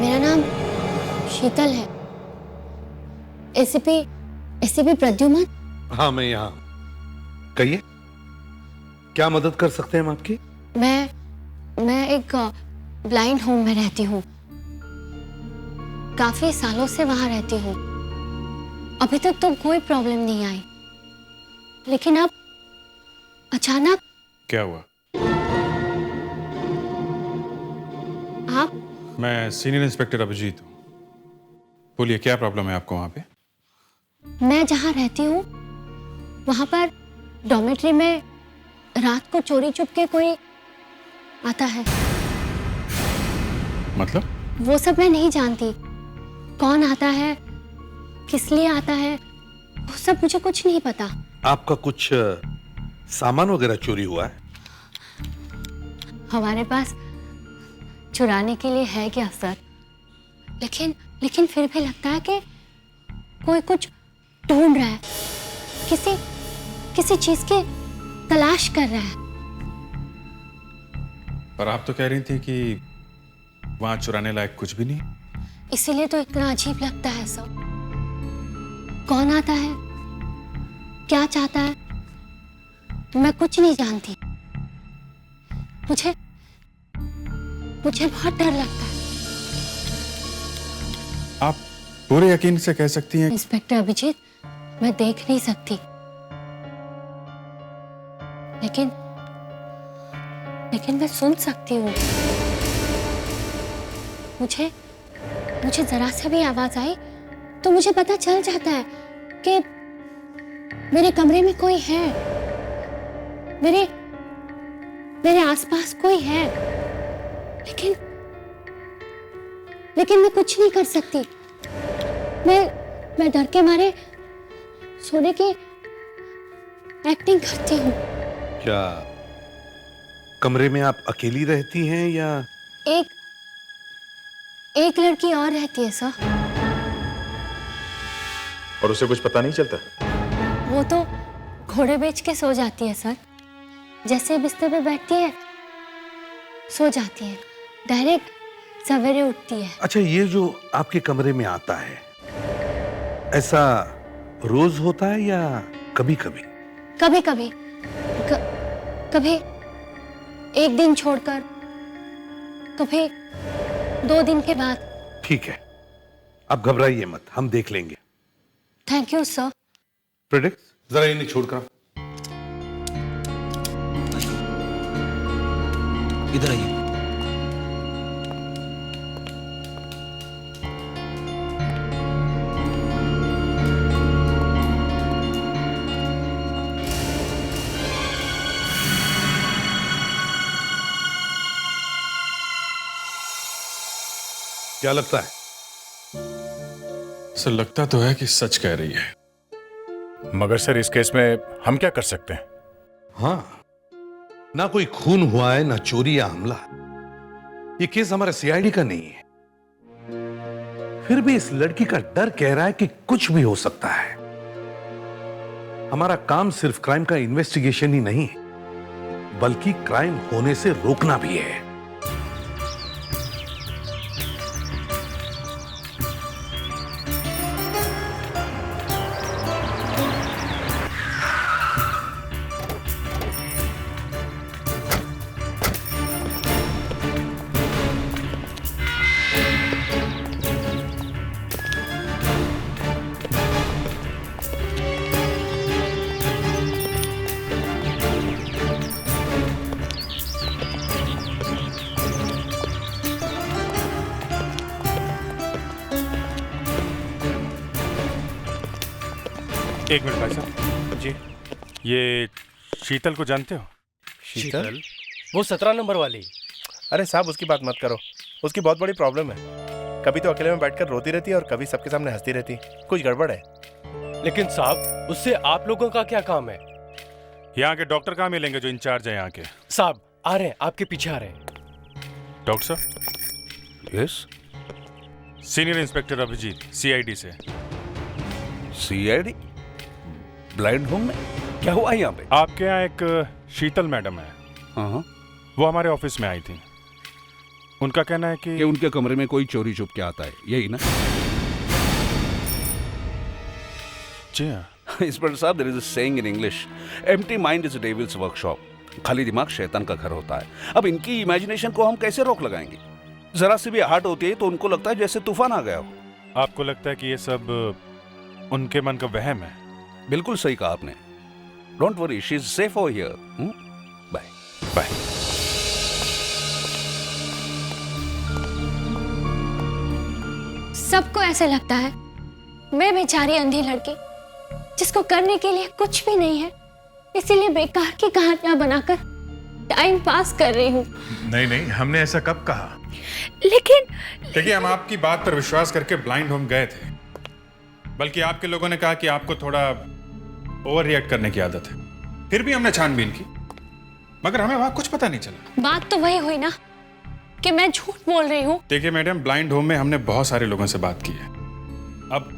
मेरा नाम शीतल है। एसीपी प्रद्युमन। हाँ, मैं यहाँ। कहिए, क्या मदद कर सकते हैं हम आपकी? मैं एक ब्लाइंड होम में रहती हूँ। काफी सालों से वहां रहती हूँ। अभी तक तो कोई प्रॉब्लम नहीं आई, लेकिन अब अचानक। क्या हुआ? आप? मैं सीनियर इंस्पेक्टर अभिजीत हूँ। बोलिए, क्या प्रॉब्लम है आपको वहाँ पे? मैं जहाँ रहती हूँ वहां पर डॉर्मेट्री में रात को चोरी चुपके कोई आता है। मतलब? वो सब मैं नहीं जानती। कौन आता है, किस लिए आता है, वो सब मुझे कुछ नहीं पता। आपका कुछ सामान वगैरह चोरी हुआ है? हमारे पास चुराने के लिए है क्या सर? लेकिन फिर भी लगता है कि कोई कुछ ढूंढ रहा है, किसी चीज की तलाश कर रहा है। पर आप तो कह रही थी कि वहां चुराने लायक कुछ भी नहीं। इसीलिए तो इतना अजीब लगता है सब। कौन आता है, क्या चाहता है, मैं कुछ नहीं जानती। मुझे बहुत डर लगता है। आप पूरे यकीन से कह सकती हैं? इंस्पेक्टर अभिजीत, मैं देख नहीं सकती, लेकिन मैं सुन सकती हूँ। मुझे जरा सा भी आवाज आई तो मुझे पता चल जाता है कि मेरे कमरे में कोई है, मेरे आसपास कोई है। लेकिन मैं कुछ नहीं कर सकती। मैं डर के मारे सोने की एक्टिंग करती हूँ। क्या कमरे में आप अकेली रहती हैं या? एक लड़की और रहती है सर। और उसे कुछ पता नहीं चलता? वो तो घोड़े बेच के सो जाती है सर। जैसे बिस्तर पे बैठती है सो जाती है, डायरेक्ट सवेरे उठती है। अच्छा, ये जो आपके कमरे में आता है, ऐसा रोज होता है या कभी कभी? कभी एक दिन छोड़कर, कभी 2 दिन के बाद। ठीक है, आप घबराइए मत, हम देख लेंगे। Thank you sir. प्रेडिक्ट, जरा इन्हें छोड़कर इधर आइए। क्या लगता है? सर, लगता तो है कि सच कह रही है। मगर सर, इस केस में हम क्या कर सकते हैं? हाँ, ना कोई खून हुआ है, ना चोरी या हमला। ये केस हमारे सीआईडी का नहीं है। फिर भी इस लड़की का डर कह रहा है कि कुछ भी हो सकता है। हमारा काम सिर्फ क्राइम का इन्वेस्टिगेशन ही नहीं, बल्कि क्राइम होने से रोकना भी है। एक मिनट भाई साहब जी, ये शीतल को जानते हो? शीतल? वो 17 नंबर वाली। अरे साहब, उसकी बात मत करो। उसकी बहुत बड़ी प्रॉब्लम है। कभी तो अकेले में बैठकर रोती रहती है और कभी सबके सामने हंसती रहती है। कुछ गड़बड़ है। लेकिन साहब, उससे आप लोगों का क्या काम है? यहाँ के डॉक्टर कहाँ मिलेंगे जो इंचार्ज है यहाँ के? साहब आ रहे हैं, आपके पीछे आ रहे हैं। डॉक्टर साहब? Yes. Senior inspector Abhijeet, CID से। सीआईडी? ब्लाइंड होम में क्या हुआ यहाँ पे? आपके यहाँ एक शीतल मैडम है। वो हमारे ऑफिस में आई थी। हाँ। वो हमारे ऑफिस में आई थी। 17 नंबर वाली? हाँ। वो हमारे ऑफिस में आई थी। उनका कहना है कि उनके कमरे में कोई चोरी छुप के आता है, यही ना? जी हाँ। इंस्पेक्टर साहब, there is a saying in English, empty mind is a devil's workshop. खाली दिमाग शैतान का घर होता है। अब इनकी इमेजिनेशन को हम कैसे रोक लगाएंगे? जरा सी भी आहट होती है तो उनको लगता है जैसे तूफान आ गया हो। आपको लगता है कि ये सब उनके मन का वहम है? बिल्कुल सही कहा आपने। Don't worry, she is safe over here. Bye bye. सबको ऐसे लगता है मैं बेचारी अंधी लड़की जिसको करने के लिए कुछ भी नहीं है, इसीलिए बेकार की कहानियां बनाकर टाइम पास कर रही हूँ। नहीं नहीं, हमने ऐसा कब कहा? लेकिन देखिए, हम आपकी बात पर विश्वास करके ब्लाइंड होम गए थे, बल्कि आपके लोगों ने कहा कि आपको थोड़ा ओवर रिएक्ट करने की आदत है। फिर भी हमने छानबीन की, मगर हमें वहां कुछ पता नहीं चला। बात तो वही हुई ना कि मैं झूठ बोल रही हूँ। देखिए मैडम, ब्लाइंड होम में हमने बहुत सारे लोगों से बात की है। अब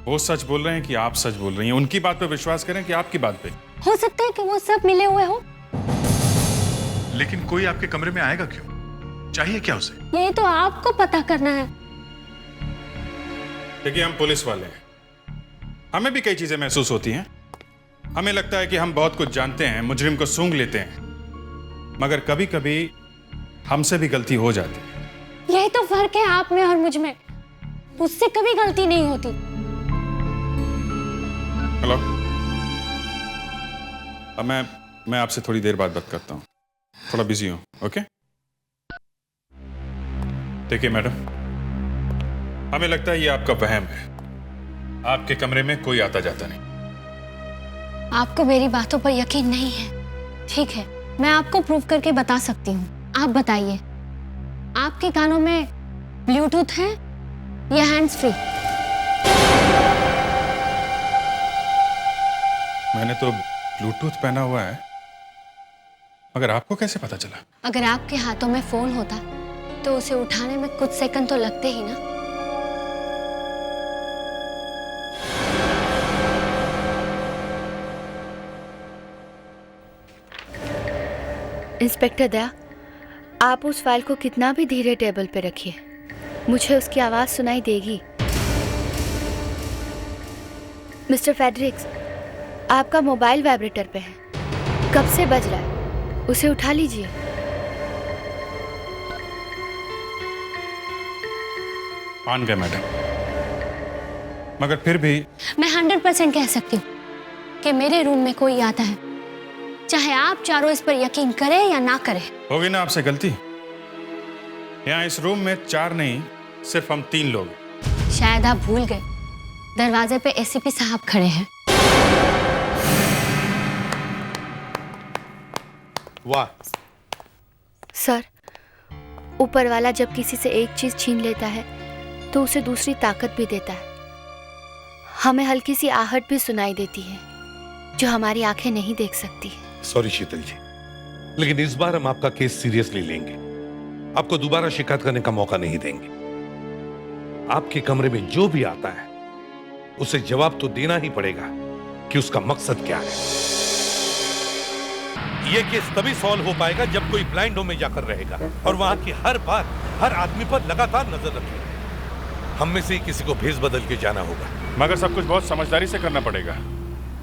वो सच बोल रहे हैं कि आप सच बोल रही हैं? उनकी बात पे विश्वास करें कि आपकी बात पे? हो सकता है कि वो सब मिले हुए हो। लेकिन कोई आपके कमरे में आएगा क्यों? चाहिए क्या उसे? ये तो आपको पता करना है। देखिए, हम पुलिस वाले हैं, हमें भी कई चीजें महसूस होती हैं। हमें लगता है कि हम बहुत कुछ जानते हैं, मुजरिम को सूंघ लेते हैं, मगर कभी कभी हमसे भी गलती हो जाती है। यही तो फर्क है आप में और मुझ में। मुझसे कभी गलती नहीं होती। हेलो, अब मैं आपसे थोड़ी देर बाद बात करता हूँ, थोड़ा बिजी हूँ। ओके? देखिए मैडम, हमें लगता है ये आपका वहम है। आपके कमरे में कोई आता जाता नहीं। आपको मेरी बातों पर यकीन नहीं है, ठीक है, मैं आपको प्रूव करके बता सकती हूँ। आप बताइए, आपके कानों में ब्लूटूथ है या हैंड्स फ्री? मैंने तो ब्लूटूथ पहना हुआ है, मगर आपको कैसे पता चला? अगर आपके हाथों में फोन होता तो उसे उठाने में कुछ सेकंड तो लगते ही ना। इंस्पेक्टर दया, आप उस फाइल को कितना भी धीरे टेबल पे रखिए, मुझे उसकी आवाज सुनाई देगी। मिस्टर फेडरिक्स, आपका मोबाइल वाइब्रेटर पे है, कब से बज रहा है, उसे उठा लीजिए। मान गए मैडम, मगर फिर भी मैं 100% कह सकती हूँ कि मेरे रूम में कोई आता है, चाहे आप चारों इस पर यकीन करें या ना करें। होगी ना आपसे गलती। यहाँ इस रूम में 4 नहीं, सिर्फ हम 3 लोग हैं। शायद आप भूल गए, दरवाजे पे एसीपी साहब खड़े हैं। वाह। सर, ऊपर वाला जब किसी से एक चीज छीन लेता है तो उसे दूसरी ताकत भी देता है। हमें हल्की सी आहट भी सुनाई देती है जो हमारी आंखें नहीं देख सकती। सॉरी शीतल जी, लेकिन इस बार हम आपका केस सीरियसली लेंगे। आपको दोबारा शिकायत करने का मौका नहीं देंगे। आपके कमरे में जो भी आता है उसे जवाब तो देना ही पड़ेगा कि उसका मकसद क्या है। यह केस तभी सॉल्व हो पाएगा जब कोई ब्लाइंड होम में जाकर रहेगा और वहां की हर बात, हर आदमी पर लगातार नजर रखेगा। हम में से ही किसी को भेस बदल के जाना होगा। मगर सब कुछ बहुत समझदारी से करना पड़ेगा।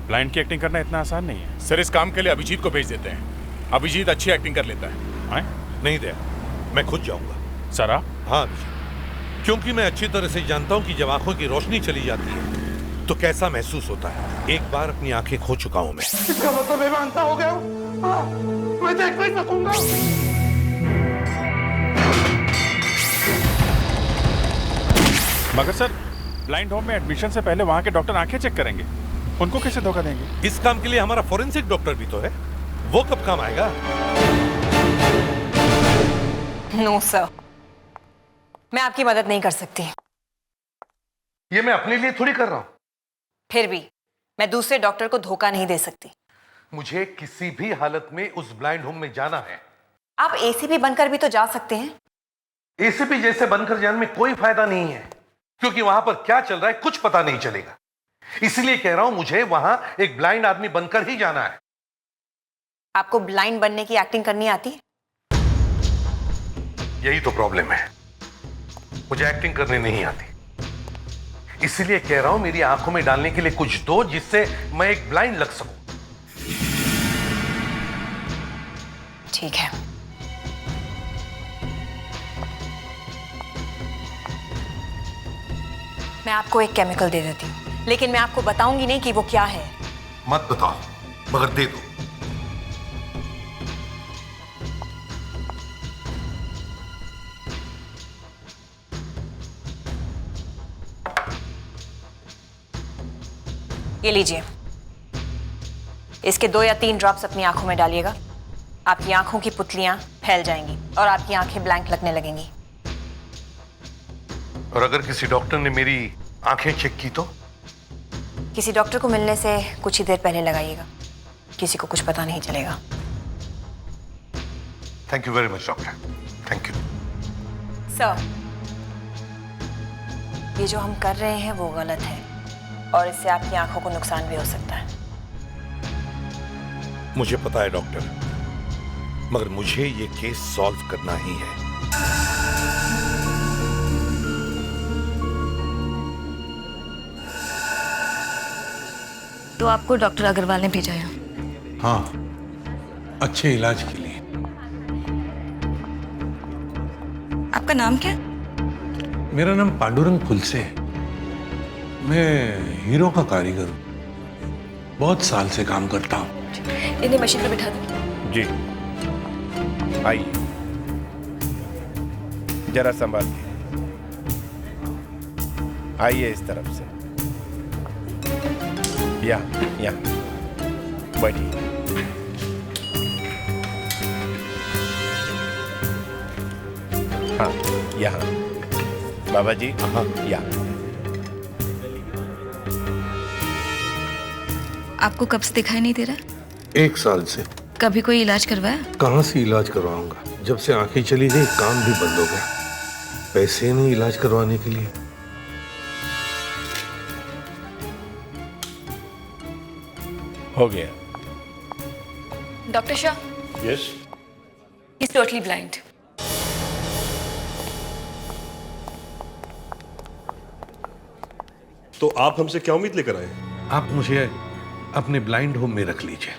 ब्लाइंड की एक्टिंग करना इतना आसान नहीं है। सर, इस काम के लिए अभिजीत को भेज देते हैं। अभिजीत अच्छी एक्टिंग कर लेता है। नहीं दया, मैं खुद जाऊंगा। सर आप? हाँ अभिजीत, क्योंकि मैं अच्छी तरह से जानता हूं कि जब आंखों की रोशनी चली जाती है तो कैसा महसूस होता है। एक बार अपनी आंखें खो चुका हूं मैं। इसका मतलब मैं अंधा हो गया हूं। मैं देख नहीं सकूंगा। मगर सर, ब्लाइंड होम में एडमिशन से पहले वहां के डॉक्टर आंखें चेक करेंगे, उनको कैसे धोखा देंगे? इस काम के लिए हमारा फोरेंसिक डॉक्टर भी तो है, वो कब काम आएगा? नो सर, मैं आपकी मदद नहीं कर सकती। ये मैं अपने लिए थोड़ी कर रहा हूं। फिर भी मैं दूसरे डॉक्टर को धोखा नहीं दे सकती। मुझे किसी भी हालत में उस ब्लाइंड होम में जाना है। आप एसीपी बनकर भी तो जा सकते हैं। एसीपी जैसे बनकर जाने में कोई फायदा नहीं है, क्योंकि वहां पर क्या चल रहा है कुछ पता नहीं चलेगा। इसलिए कह रहा हूं, मुझे वहां एक ब्लाइंड आदमी बनकर ही जाना है। आपको ब्लाइंड बनने की एक्टिंग करनी आती है? यही तो प्रॉब्लम है, मुझे एक्टिंग करने नहीं आती। इसीलिए कह रहा हूं मेरी आंखों में डालने के लिए कुछ दो जिससे मैं एक ब्लाइंड लग सकूं। ठीक है, मैं आपको एक केमिकल दे देती हूँ, लेकिन मैं आपको बताऊंगी नहीं कि वो क्या है। मत बताओ, मगर दे दो। ये लीजिए, इसके 2 या 3 ड्रॉप्स अपनी आंखों में डालिएगा। आपकी आंखों की पुतलियां फैल जाएंगी और आपकी आंखें ब्लैंक लगने लगेंगी। और अगर किसी डॉक्टर ने मेरी आंखें चेक की तो? किसी डॉक्टर को मिलने से कुछ ही देर पहले लगाइएगा, किसी को कुछ पता नहीं चलेगा। Thank you very much doctor, thank you. Sir, ये जो हम कर रहे हैं वो गलत है और इससे आपकी आंखों को नुकसान भी हो सकता है। मुझे पता है डॉक्टर, मगर मुझे ये केस सॉल्व करना ही है। तो आपको डॉक्टर अग्रवाल ने भेजा है? हाँ, अच्छे इलाज के लिए। आपका नाम क्या? मेरा नाम पांडुरंग फुलसे है। मैं हीरो का कारीगर हूँ, बहुत साल से काम करता हूँ। इन्हें मशीन पर बिठा दो। जी, आइए, जरा संभाल के आइए इस तरफ से। यहाँ बैठिए। हाँ, यहाँ बाबा जी। हाँ, यहाँ। आपको कब से दिखाई नहीं दे रहा? 1 साल से। कभी कोई इलाज करवाया? कहाँ से इलाज करवाऊंगा, जब से आंखें चली गई काम भी बंद हो गया। पैसे नहीं इलाज करवाने के लिए। हो गया। Doctor Shah, yes. Is totally blind. तो आप हमसे क्या उम्मीद लेकर आए? आप मुझे अपने ब्लाइंड होम में रख लीजिए,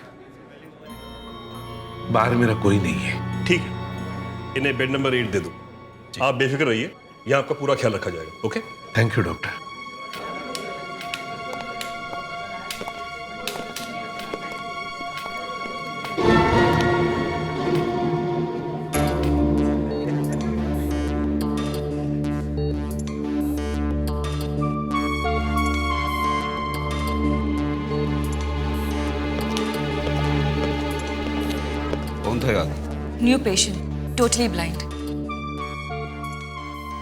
बाहर मेरा कोई नहीं है। ठीक है, इन्हें बेड नंबर 8 दे दो। आप बेफिक्र रहिए, यहाँ आपका पूरा ख्याल रखा जाएगा। Okay, thank you doctor. कौन था यार? New patient, totally blind.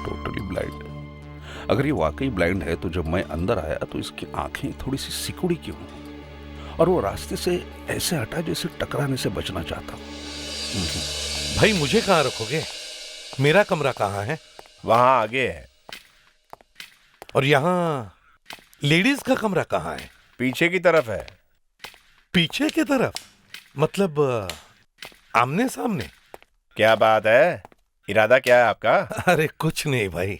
Totally blind? अगर ये वाकई ब्लाइंड है तो जब मैं अंदर आया तो इसकी आंखें थोड़ी सी सिकुड़ी क्यों, और वो रास्ते से ऐसे हटा जैसे टकराने से बचना चाहता हूं। भाई मुझे कहाँ रखोगे? मेरा कमरा कहाँ है? वहां आगे है। और यहाँ लेडीज का कमरा कहाँ है? पीछे की तरफ है। पीछे की तरफ? मतलब आमने सामने? क्या बात है, इरादा क्या है आपका? अरे कुछ नहीं भाई,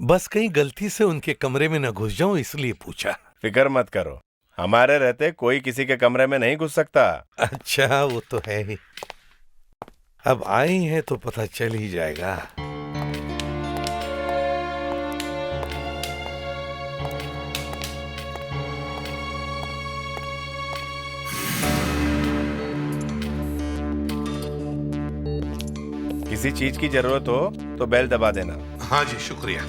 बस कहीं गलती से उनके कमरे में न घुस जाऊं इसलिए पूछा। फिक्र मत करो, हमारे रहते कोई किसी के कमरे में नहीं घुस सकता। अच्छा, वो तो है ही। अब आई हैं तो पता चल ही जाएगा। किसी चीज की जरूरत हो तो बेल दबा देना। हाँ जी, शुक्रिया।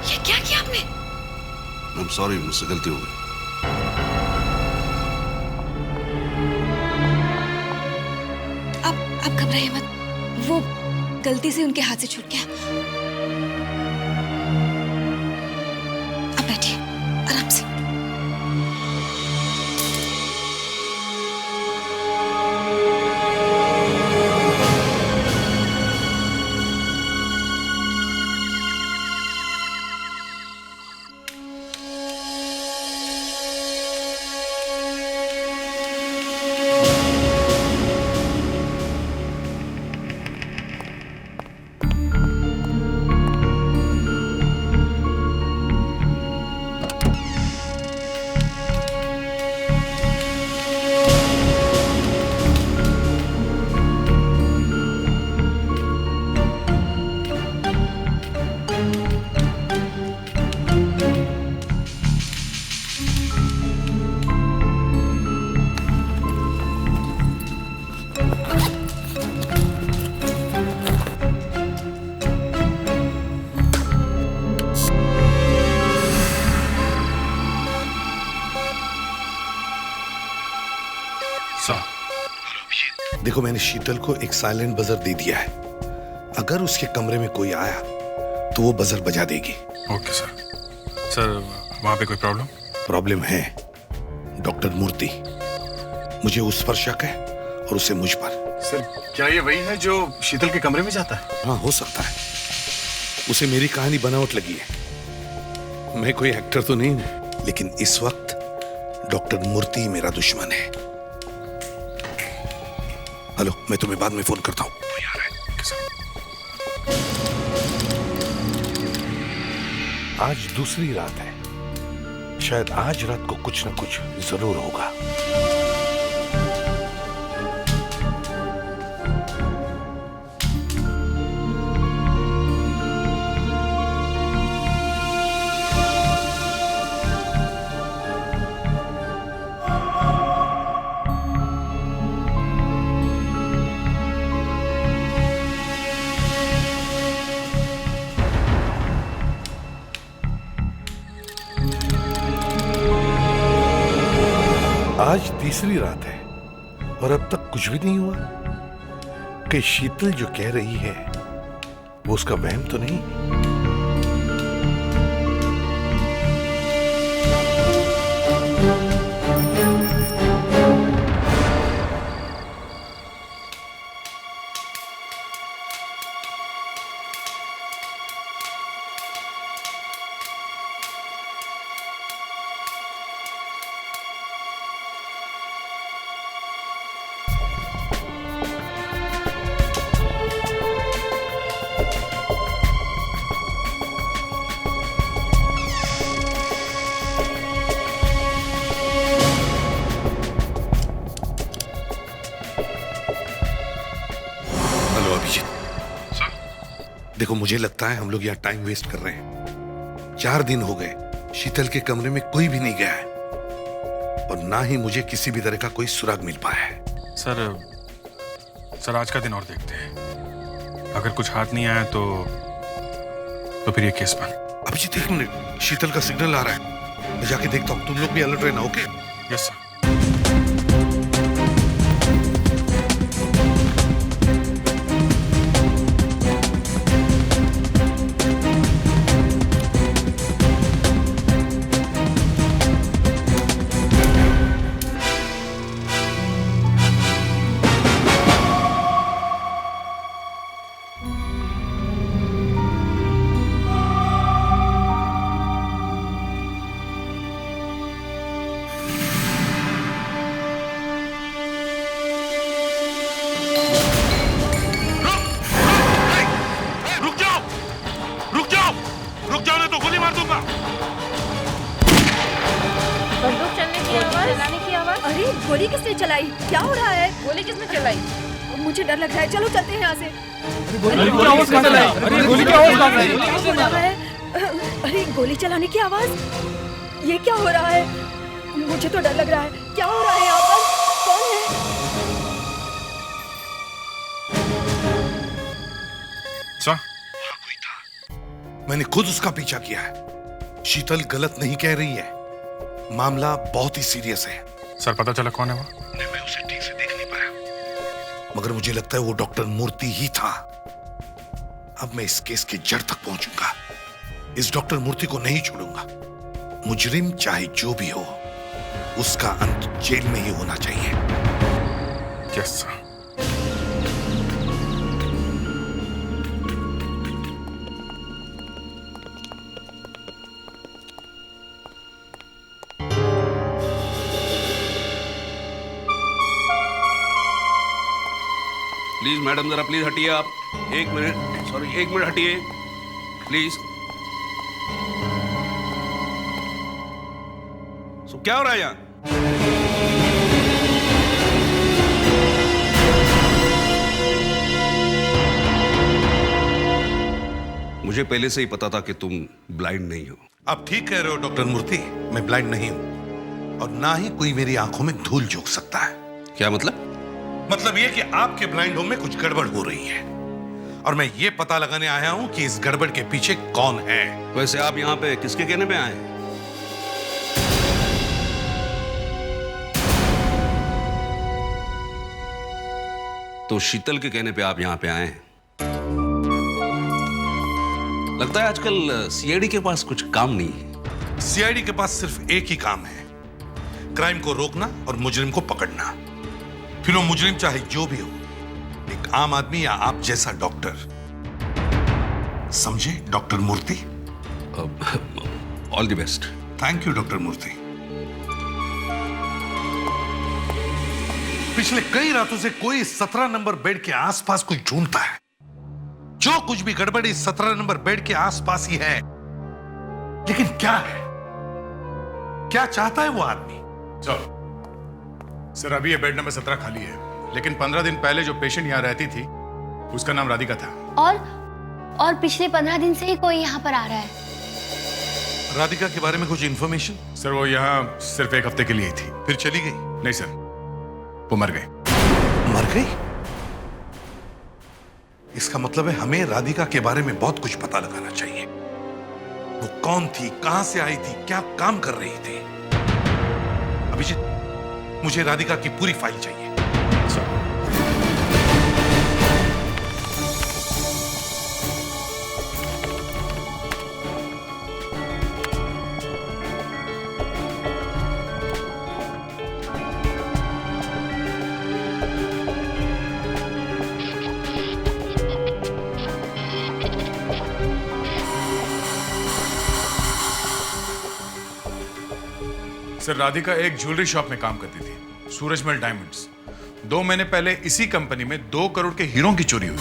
ये क्या किया आपने? आई एम सॉरी, मुझसे गलती हो गई। आप घबराइए मत, वो गलती से उनके हाथ से छूट गया। आप बैठिए आराम से। देखो, मैंने शीतल को एक साइलेंट बजर दे दिया है। अगर उसके कमरे में कोई आया तो वो बजर बजा देगी। Okay sir. सर वहां पे कोई प्रॉब्लम? प्रॉब्लम है डॉक्टर मूर्ति। मुझे उस पर शक है और उसे मुझ पर। सर क्या ये वही है जो शीतल के कमरे में जाता है? हाँ, हो सकता है। उसे मेरी कहानी बनावट लगी है। मैं कोई एक्टर तो नहीं हूं, लेकिन इस वक्त डॉक्टर मूर्ति मेरा दुश्मन है। हेलो, मैं तुम्हें बाद में फोन करता हूं। कोई आ रहा है। आज दूसरी रात है। शायद आज रात को कुछ ना कुछ जरूर होगा। आज तीसरी रात है और अब तक कुछ भी नहीं हुआ। कि शीतल जो कह रही है वो उसका वहम तो नहीं? देखो, मुझे लगता है हम लोग यहाँ टाइम वेस्ट कर रहे हैं। 4 दिन हो गए शीतल के कमरे में कोई भी नहीं गया है और ना ही मुझे किसी भी तरह का कोई सुराग मिल पाया है। सर आज का दिन और देखते हैं। अगर कुछ हाथ नहीं आया तो फिर ये केस बंद। अभिजीत, 1 मिनट, शीतल का सिग्नल आ रहा है। मैं जाके देखता हूँ। तुम लोग भी अलर्ट रहना। ओके? Yes sir. अरे गोली किसने चलाई? क्या हो रहा है? गोली किसने चलाई? मुझे डर लग रहा है। चलो चलते हैं यहाँ से। अरे गोली चलाने की आवाज, ये क्या हो रहा है? मुझे तो डर लग रहा है। क्या हो रहा है यहाँ पर? कौन है? वहाँ कोई था। मैंने खुद उसका पीछा किया है शीतल गलत नहीं कह रही है, मामला बहुत ही सीरियस है। सर पता चला कौन है वो? मैं उसे ठीक से देख नहीं पाया, मगर मुझे लगता है वो डॉक्टर मूर्ति ही था। अब मैं इस केस के जड़ तक पहुंचूंगा, इस डॉक्टर मूर्ति को नहीं छोड़ूंगा। मुजरिम चाहे जो भी हो, उसका अंत जेल में ही होना चाहिए। Yes sir. प्लीज मैडम जरा प्लीज हटिए आप। एक मिनट, सॉरी, एक मिनट हटिए प्लीज। क्या हो रहा है यहाँ? मुझे पहले से ही पता था कि तुम ब्लाइंड नहीं हो। आप ठीक कह रहे हो डॉक्टर मूर्ति, मैं ब्लाइंड नहीं हूं और ना ही कोई मेरी आंखों में धूल झोंक सकता है। क्या मतलब? मतलब ये कि आपके ब्लाइंड होम में कुछ गड़बड़ हो रही है और मैं ये पता लगाने आया हूं कि इस गड़बड़ के पीछे कौन है। वैसे आप यहाँ पे किसके कहने पे आए हैं? तो शीतल के कहने पे आप यहाँ पे आए हैं। लगता है आजकल सीआईडी के पास कुछ काम नहीं है। सीआईडी के पास सिर्फ एक ही काम है, क्राइम को रोकना और मुजरिम को पकड़ना। फिर वो मुजरिम चाहे जो भी हो, एक आम आदमी या आप जैसा डॉक्टर। समझे doctor Murthy? All the best. Thank you doctor Murthy. पिछले कई रातों से कोई 17 नंबर बेड के आसपास कुछ ढूंढता है। जो कुछ भी गड़बड़ इस 17 नंबर बेड के आसपास ही है, लेकिन क्या है, क्या चाहता है वो आदमी? सर अभी ये बेड नंबर 17 खाली है, लेकिन 15 दिन पहले जो पेशेंट यहाँ रहती थी उसका नाम राधिका था। और पिछले 15 दिन से ही कोई यहाँ पर आ रहा है। राधिका के बारे में कुछ इंफॉर्मेशन? सर वो यहाँ सिर्फ एक हफ्ते के लिए ही थी, फिर चली गई? नहीं सर, वो मर गई। मर गई? इसका मतलब है हमें राधिका के बारे में बहुत कुछ पता लगाना चाहिए। वो कौन थी, कहां से आई थी, क्या काम कर रही थी? अभिजीत, मुझे राधिका की पूरी फाइल चाहिए। सर राधिका एक ज्वेलरी शॉप में काम करती थी, सूरजमल डायमंड्स। 2 महीने पहले इसी कंपनी में 2 करोड़ के हीरों की चोरी हुई।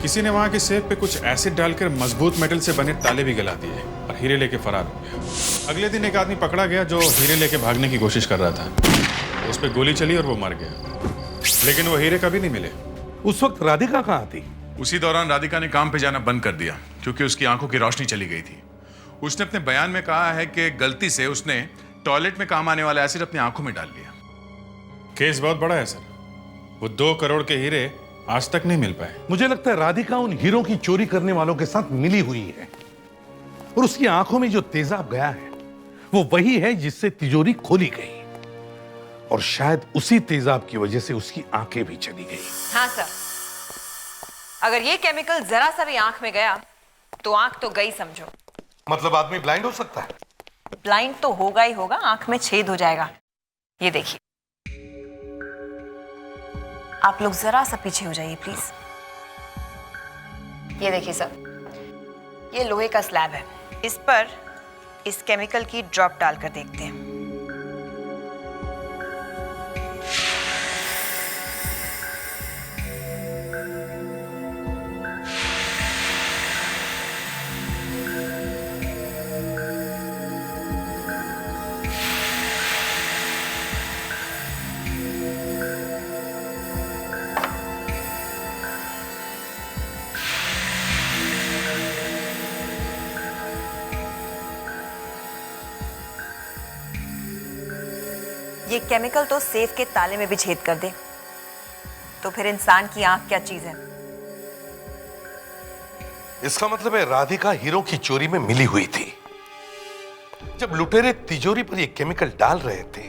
किसी ने वहां के सेफ पे कुछ एसिड डालकर मजबूत मेटल से बने ताले भी गला दिए और हीरे लेके फरार हो गया। अगले दिन एक आदमी पकड़ा गया जो हीरे लेके भागने की कोशिश कर रहा था। उस पर गोली चली और वो मर गया, लेकिन वो हीरे कभी नहीं मिले। उस वक्त राधिका कहाँ थी? उसी दौरान राधिका ने काम पे जाना बंद कर दिया क्योंकि उसकी आंखों की रोशनी चली गई थी। उसने अपने बयान में कहा है कि गलती से उसने टॉयलेट में काम आने वाला एसिड अपनी आंखों में डाल लिया। केस बहुत बड़ा है सर, वो 2 करोड़ के हीरे आज तक नहीं मिल पाए। मुझे लगता है राधिका उन हीरों की चोरी करने वालों के साथ मिली हुई है और उसकी आंखों में जो तेजाब गया है वो वही है जिससे तिजोरी खोली गई और शायद उसी तेजाब की वजह से उसकी आंखें भी चली गई। हाँ सर, अगर ये केमिकल जरा सा भी आंख में गया तो आंख तो गई समझो। मतलब आदमी ब्लाइंड हो सकता है? ब्लाइंड तो होगा ही होगा, आंख में छेद हो जाएगा। ये देखिए, आप लोग जरा सा पीछे हो जाइए प्लीज। ये देखिए सर, ये लोहे का स्लैब है, इस पर इस केमिकल की ड्रॉप डालकर देखते हैं। ये केमिकल तो सेफ के ताले में भी छेद कर दे, तो फिर इंसान की आंख क्या चीज है? इसका मतलब है राधिका हीरो की चोरी में मिली हुई थी। जब लुटेरे तिजोरी पर ये केमिकल डाल रहे थे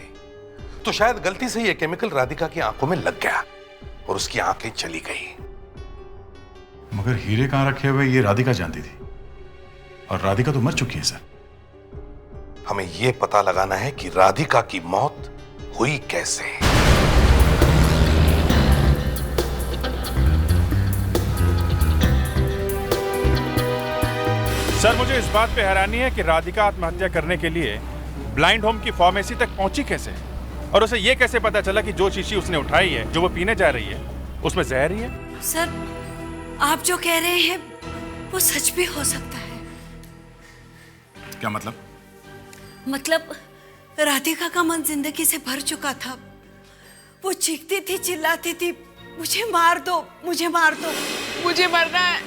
तो शायद गलती से ये केमिकल राधिका की आंखों में लग गया और उसकी आंखें चली गई। मगर हीरे कहां रखे हुए ये राधिका जानती थी, और राधिका तो मर चुकी है सर। हमें यह पता लगाना है कि राधिका की मौत हुई कैसे। सर मुझे इस बात पे हैरानी है कि राधिका आत्महत्या करने के लिए ब्लाइंड होम की फार्मेसी तक पहुंची कैसे, और उसे ये कैसे पता चला कि जो शीशी उसने उठाई है, जो वो पीने जा रही है, उसमें जहर ही है। सर आप जो कह रहे हैं वो सच भी हो सकता है। क्या मतलब? मतलब राधिका का मन जिंदगी से भर चुका था। वो चीखती थी, चिल्लाती थी, मुझे मार दो, मुझे मार दो, मुझे मरना है,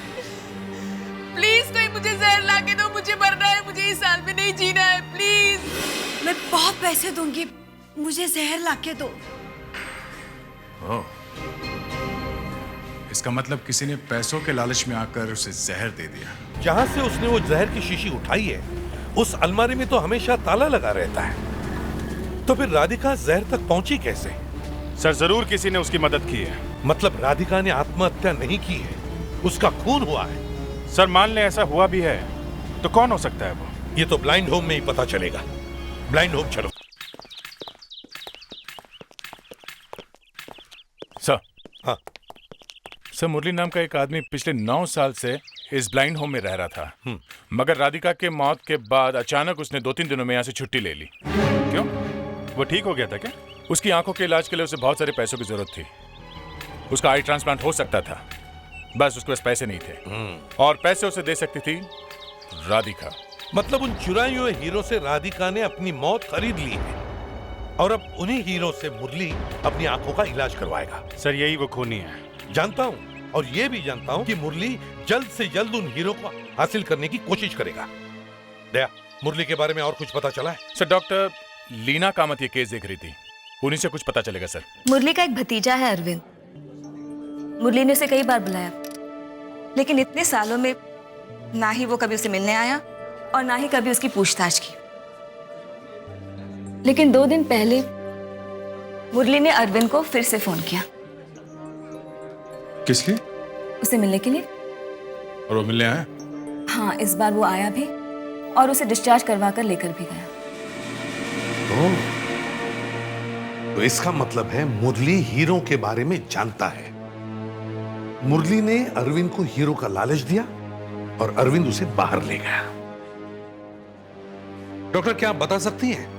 प्लीज कोई मुझे जहर ला के दो, मुझे मरना है, मुझे इस साल में नहीं जीना है, प्लीज मैं बहुत पैसे दूंगी, मुझे जहर ला के दो। ओह, इसका मतलब किसी ने पैसों के लालच में आकर उसे जहर दे दिया। जहां से उसने वो जहर की शीशी उठाई है उस अलमारी में तो हमेशा ताला लगा रहता है, तो फिर राधिका जहर तक पहुंची कैसे? सर जरूर किसी ने उसकी मदद की है। मतलब राधिका ने आत्महत्या नहीं की है, उसका खून हुआ है। सर मान ले ऐसा हुआ भी है तो कौन हो सकता है वो? ये तो ब्लाइंड होम में ही पता चलेगा। ब्लाइंड होम चलो। सर। हाँ सर, मुरली नाम का एक आदमी पिछले 9 साल से इस ब्लाइंड होम में रह रहा था, मगर राधिका के मौत के बाद अचानक उसने 2-3 दिनों में यहाँ से छुट्टी ले ली। क्यों? वो ठीक हो गया था क्या? उसकी आंखों के इलाज के लिए उसे बहुत सारे पैसों की जरूरत थी। उसका आई ट्रांसप्लांट हो सकता था, बस उसके पास पैसे नहीं थे, और पैसे उसे दे सकती थी राधिका। मतलब उन चुराए हुए हीरो से राधिका ने अपनी मौत खरीद ली है, और अब उन्हीं हीरो से मुरली अपनी आंखों का इलाज करवाएगा। सर यही वो खूनी है। जानता हूं, और ये भी जानता हूं कि मुरली जल्द से जल्द उन हीरो को हासिल करने की कोशिश करेगा। दया, मुरली के बारे में और कुछ पता चला है? सर डॉक्टर लीना कामत ये केस देख रही थी, उन्हीं से कुछ पता चलेगा सर। मुरली का एक भतीजा है अरविंद। मुरली ने उसे कई बार बुलाया, लेकिन इतने सालों में ना ही वो कभी उसे मिलने आया और ना ही कभी उसकी पूछताछ की। लेकिन 2 दिन पहले मुरली ने अरविंद को फिर से फोन किया। किस लिए? उसे मिलने के लिए। और वो मिलने आया? हाँ, इस बार वो आया भी और उसे डिस्चार्ज करवा कर लेकर भी गया। तो इसका मतलब है मुरली हीरो के बारे में जानता है। मुरली ने अरविंद को हीरो का लालच दिया और अरविंद उसे बाहर ले गया। डॉक्टर, क्या आप बता सकती हैं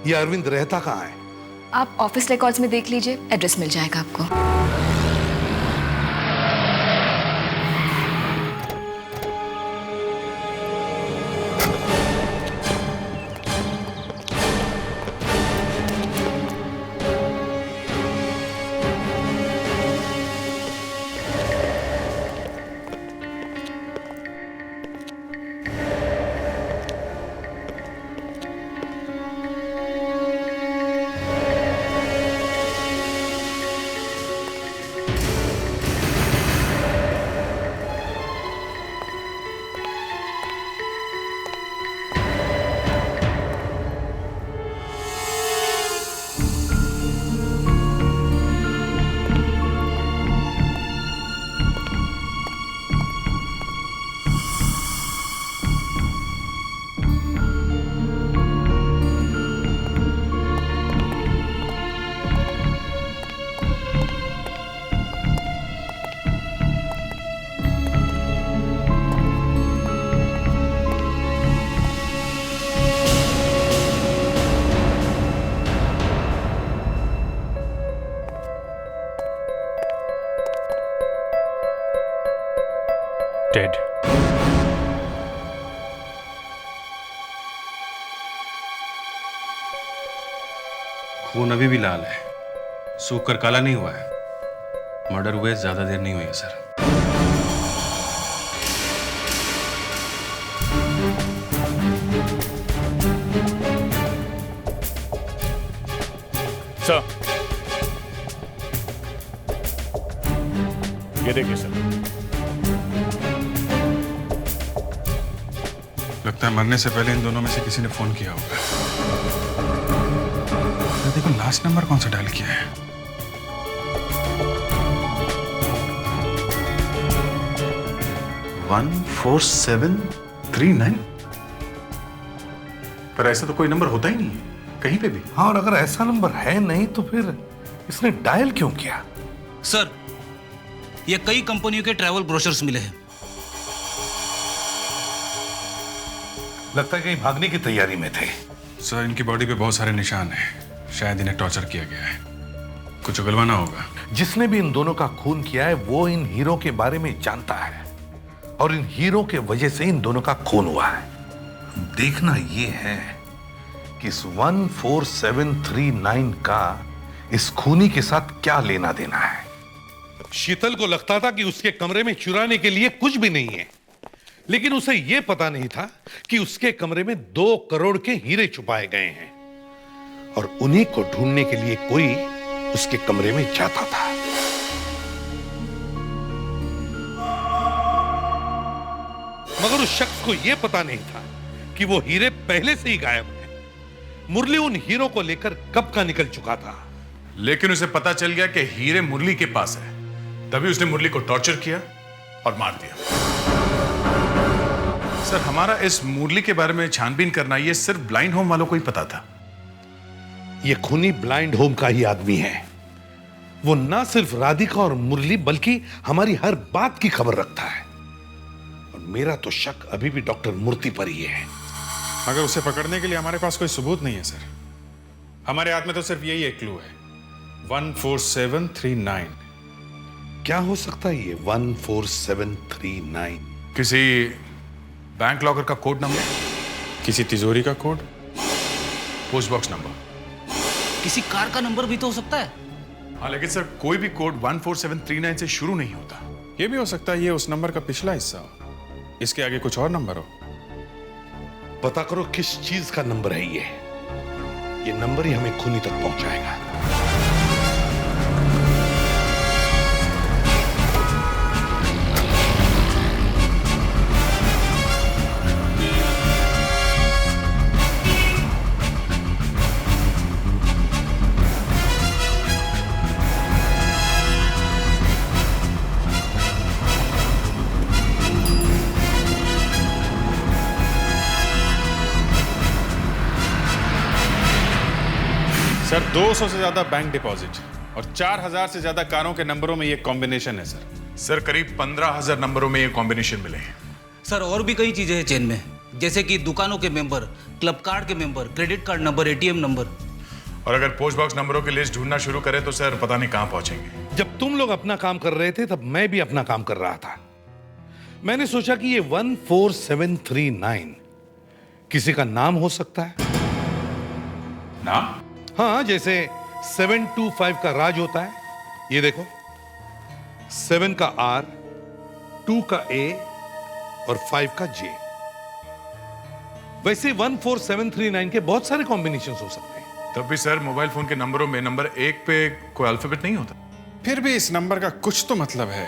ये अरविंद रहता कहां है? आप ऑफिस रिकॉर्ड्स में देख लीजिए, एड्रेस मिल जाएगा आपको। Dead. खून अभी भी लाल है, सूख कर काला नहीं हुआ है। मर्डर हुए ज्यादा देर नहीं हुई है सर। सर, ये देखिए सर, लगता है मरने से पहले इन दोनों में से किसी ने फोन किया होगा। देखो लास्ट नंबर कौन सा डायल किया है। वन 4739। पर ऐसा तो कोई नंबर होता ही नहीं है कहीं पे भी। हाँ, और अगर ऐसा नंबर है नहीं तो फिर इसने डायल क्यों किया? सर, ये कई कंपनियों के ट्रैवल ब्रोशर्स मिले हैं। लगता है कहीं भागने की तैयारी में थे। सर, इनकी बॉडी पे बहुत सारे निशान हैं। शायद इन्हें टॉर्चर किया गया है। कुछ उगलवाना होगा। जिसने भी इन दोनों का खून किया है वो इन हीरो के बारे में जानता है और इन हीरो के वजह से इन दोनों का खून हुआ है। देखना ये है कि इस 14739 का इस खूनी के साथ क्या लेना देना है। शीतल को लगता था कि उसके कमरे में चुराने के लिए कुछ भी नहीं है, लेकिन उसे यह पता नहीं था कि उसके कमरे में 2 करोड़ के हीरे छुपाए गए हैं और उन्हीं को ढूंढने के लिए कोई उसके कमरे में जाता था। मगर उस शख्स को यह पता नहीं था कि वो हीरे पहले से ही गायब हैं। मुरली उन हीरो को लेकर कब का निकल चुका था, लेकिन उसे पता चल गया कि हीरे मुरली के पास है। तभी उसने मुरली को टॉर्चर किया और मार दिया। सर, हमारा इस मुरली के बारे में छानबीन करना ये सिर्फ ब्लाइंड होम वालों को ही पता था। ये खूनी ब्लाइंड होम का ही आदमी है। वो ना सिर्फ राधिका और मुरली बल्कि हमारी हर बात की खबर रखता है और मेरा तो शक अभी भी डॉक्टर मूर्ति पर ही है। मगर उसे पकड़ने के लिए हमारे पास कोई सबूत नहीं है सर। हमारे हाथ में तो सिर्फ यही एक क्लू है, 14739। क्या हो सकता है ये 14739? किसी बैंक लॉकर का कोड नंबर, किसी तिजोरी का कोड, पोस्ट बॉक्स नंबर, किसी कार का नंबर भी तो हो सकता है। हाँ, लेकिन सर कोई भी कोड 14739 से शुरू नहीं होता। ये भी हो सकता है ये उस नंबर का पिछला हिस्सा हो, इसके आगे कुछ और नंबर हो। पता करो किस चीज का नंबर है ये नंबर ही हमें खूनी तक पहुंचाएगा। सर, 200 से ज्यादा बैंक डिपॉजिट और 4000 से ज्यादा कारों के नंबरों में ये कॉम्बिनेशन है सर करीब 15,000 नंबरों में ये कॉम्बिनेशन मिले हैं। सर, और भी कई चीजें हैं चेन में, जैसे कि दुकानों के मेंबर, क्लब कार्ड के member, credit card number, ATM number. और अगर पोस्ट बॉक्स नंबरों की लिस्ट ढूंढना शुरू करें तो सर पता नहीं कहां पहुंचेंगे। जब तुम लोग अपना काम कर रहे थे तब मैं भी अपना काम कर रहा था। मैंने सोचा कि ये 14739 किसी का नाम हो सकता है। नाम? हाँ, जैसे 725 का राज होता है। ये देखो, 7 का R, 2 का A और 5 का J। वैसे 14739 के बहुत सारे कॉम्बिनेशन हो सकते हैं। तब भी सर मोबाइल फोन के नंबरों में नंबर 1 पे कोई अल्फाबेट नहीं होता। फिर भी इस नंबर का कुछ तो मतलब है,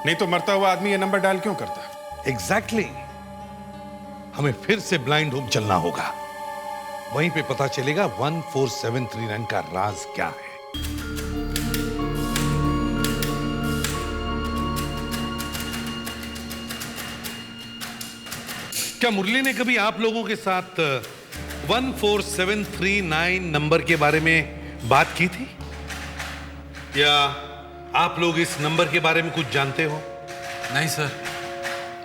नहीं तो मरता हुआ आदमी ये नंबर डायल क्यों करता? एग्जैक्टली। हमें फिर से ब्लाइंड होम चलना होगा, वहीं पे पता चलेगा 14739 का राज क्या है। क्या मुरली ने कभी आप लोगों के साथ 14739 नंबर के बारे में बात की थी, या आप लोग इस नंबर के बारे में कुछ जानते हो? नहीं सर,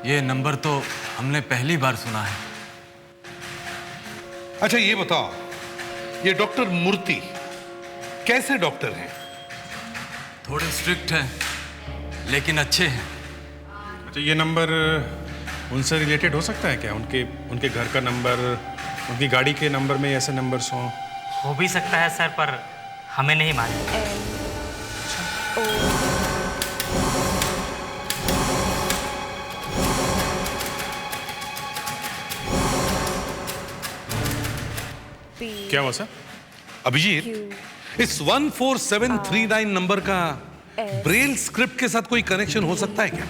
ये नंबर तो हमने पहली बार सुना है। अच्छा ये बताओ, ये डॉक्टर मूर्ति कैसे डॉक्टर हैं? थोड़े स्ट्रिक्ट हैं, लेकिन अच्छे हैं। तो ये नंबर उनसे रिलेटेड हो सकता है क्या? उनके घर का नंबर, उनकी गाड़ी के नंबर में ऐसे नंबर्स हों? हो भी सकता है सर, पर हमें नहीं मालूम। क्या हुआ सर? अभिजीत, इस 14739 नंबर का ब्रेल स्क्रिप्ट के साथ कोई कनेक्शन हो सकता है क्या?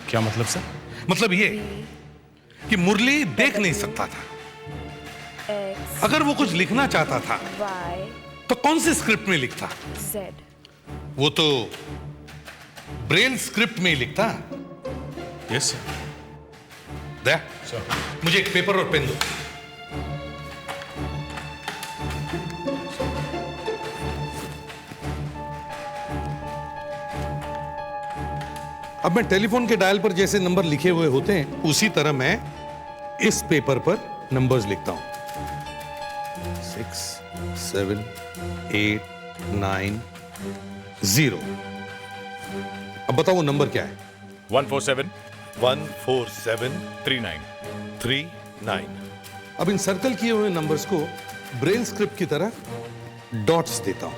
क्या मतलब सर? मतलब ये कि मुरली देख नहीं सकता था। अगर वो कुछ लिखना चाहता था तो कौन सी स्क्रिप्ट में लिखता? वो तो ब्रेल स्क्रिप्ट में ही लिखता। Yes sir. दे, मुझे एक पेपर और पेन दो। अब मैं टेलीफोन के डायल पर जैसे नंबर लिखे हुए होते हैं उसी तरह मैं इस पेपर पर नंबर्स लिखता हूं। 6, 7, 8, 9, 0। अब बताओ वो नंबर क्या है? 147 39। अब इन सर्कल किए हुए नंबर्स को ब्रेल स्क्रिप्ट की तरह डॉट्स देता हूं,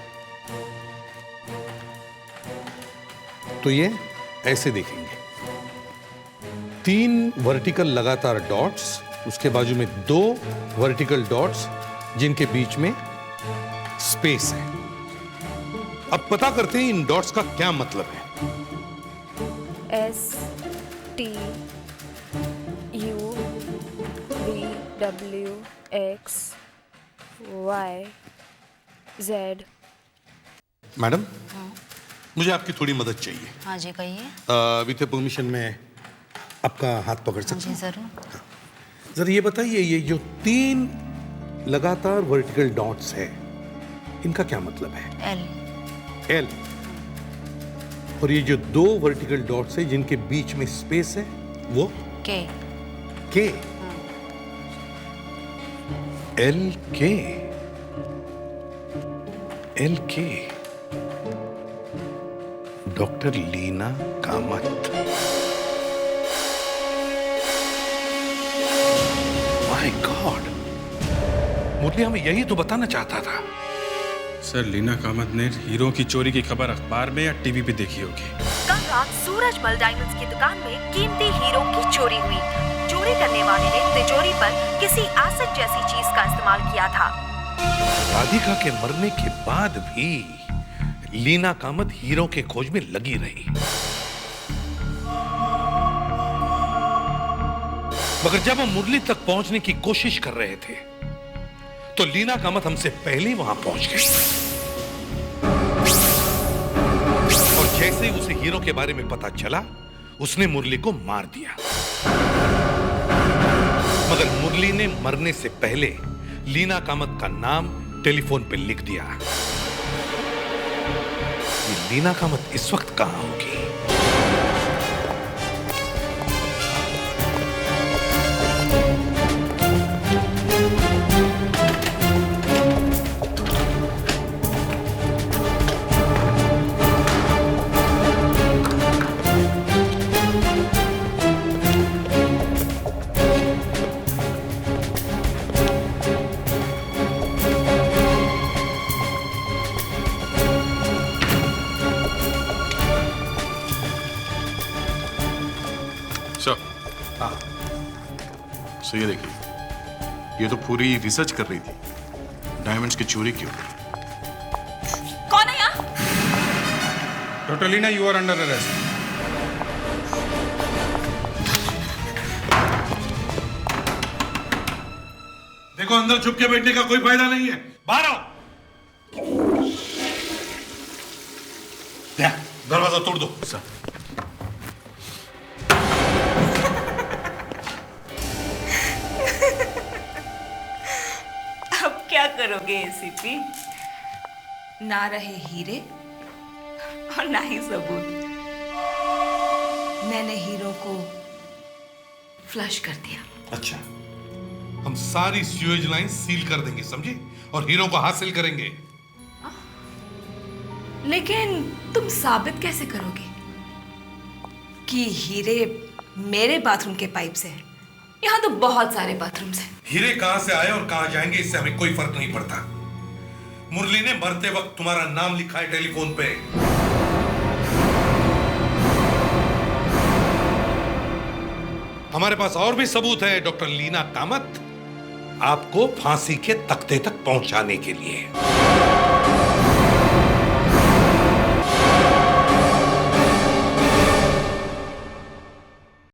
तो ये ऐसे देखेंगे। 3 वर्टिकल लगातार डॉट्स, उसके बाजू में 2 वर्टिकल डॉट्स जिनके बीच में स्पेस है। अब पता करते हैं इन डॉट्स का क्या मतलब है। STUVWXYZ। मैडम, मुझे आपकी थोड़ी मदद चाहिए। हाँ जी कहिए। विद परमिशन में आपका हाथ पकड़ सकता हूं? जरूर। जरा ये बताइए, ये जो 3 लगातार वर्टिकल डॉट्स है इनका क्या मतलब है? एल। और ये जो 2 वर्टिकल डॉट्स है जिनके बीच में स्पेस है वो के। L K. Doctor Leena Kamat. My god, Murli हमें यही तो बताना चाहता था। सर, लीना कामत ने हीरो की चोरी की खबर अखबार में या टीवी पे देखी होगी। कल रात सूरजमल डायमंड्स की दुकान में कीमती हीरो की चोरी हुई। चोरी करने वाले ने तिजोरी पर किसी एसिड जैसी चीज का इस्तेमाल किया था। राधिका के मरने के बाद भी लीना कामत हीरो के खोज में लगी रही, मगर जब हम मुरली तक पहुंचने की कोशिश कर रहे थे तो लीना कामत हमसे पहले वहां पहुंच गई और जैसे ही उसे हीरो के बारे में पता चला उसने मुरली को मार दिया। मगर मुरली ने मरने से पहले लीना कामत का नाम टेलीफोन पे लिख दिया। लीना कामत इस वक्त कहां होगी? तो ये देखिए, ये तो पूरी रिसर्च कर रही थी डायमंड्स की चोरी क्यों। कौन है यहाँ? Doctor Leena, you are under arrest. देखो, अंदर छुप के बैठने का कोई फायदा नहीं है, बाहर आओ। दरवाजा तोड़ दो। सर, क्या करोगे एसीपी? ना रहे हीरे और ना ही सबूत। मैंने हीरो को फ्लश कर दिया। अच्छा, हम सारी सीवेज लाइन सील कर देंगे, समझे? और हीरो को हासिल करेंगे। लेकिन तुम साबित कैसे करोगे कि हीरे मेरे बाथरूम के पाइप से? यहाँ तो बहुत सारे बाथरूम्स हैं। हीरे कहां से आए और कहां जाएंगे इससे हमें कोई फर्क नहीं पड़ता। मुरली ने मरते वक्त तुम्हारा नाम लिखा है टेलीफोन पे। हमारे पास और भी सबूत है डॉक्टर लीना कामत, आपको फांसी के तख्ते तक पहुंचाने के लिए।